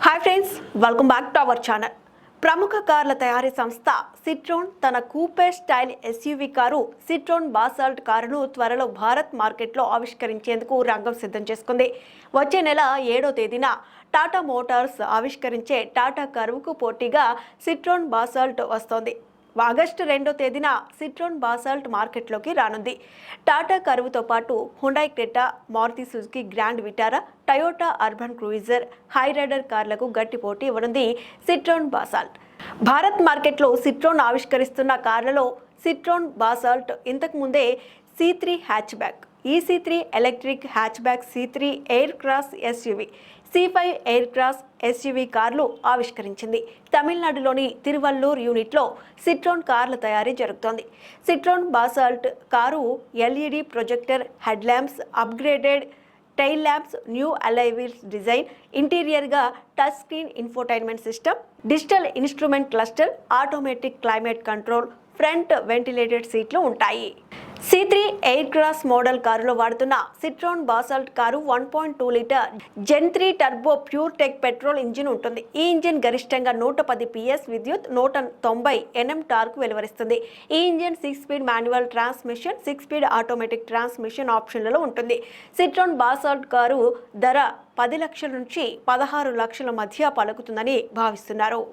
Hi friends, welcome back to our channel. ప్రముఖ కార్ల తయారీ సంస్థ సిట్రోన్ తన coupe style SUV car Citroen Basalt కారును త్వరలో భారత్ మార్కెట్లో ఆవిష్కరించేందుకు రంగం సిద్ధం చేసుకుంది. వచ్చే నెల 7వ తేదీన టాటా మోటార్స్ ఆవిష్కరించే టాటా కర్వ్కు పోటీగా సిట్రోన్ బాసాల్ట్ వస్తోంది. ఆగస్టు 2వ తేదీన సిట్రోన్ బాసాల్ట్ మార్కెట్లోకి రానుంది. టాటా కర్వ్తో పాటు Hyundai Creta, Maruti Suzuki Grand Vitara, Toyota Urban Cruiser, Hyryder కార్లకు గట్టి పోటీ ఇవ్వనుంది సిట్రోన్ బాసాల్ట్. భారత్ మార్కెట్లో సిట్రోన్ ఆవిష్కరిస్తున్న కార్లలో సిట్రోన్ బాసాల్ట్ ఇంతకు ముందే C3 hatchback, EC3 electric hatchback, C3 Air Cross SUV, C5 Air Cross SUV కార్లు ఆవిష్కరించింది. తమిళనాడులోని తిరువల్లూర్ యూనిట్లో సిట్రోన్ కార్ల తయారీ జరుగుతోంది. Citroen Basalt car LED projector, head lamps, upgraded tail lamps, new alloy wheels design, ఇంటీరియర్గా touch screen infotainment system, digital instrument cluster, automatic climate control, front ventilated సీట్లు ఉంటాయి. C3 ఎయిర్ క్రాస్ మోడల్ కారులో వాడుతున్న Citroen Basalt car 1.2 litre gen 3 turbo pure tech petrol engine ఉంటుంది. ఈ engine గరిష్టంగా 110 PS విద్యుత్, 190 Nm torque వెలువరిస్తుంది. ఈ engine 6 speed manual transmission, 6 speed automatic transmission ఆప్షన్లలో ఉంటుంది. సిట్రోన్ బాసాల్ట్ కారు ధర 10 లక్షల నుంచి 16 లక్షల మధ్య పలుకుతుందని భావిస్తున్నారు.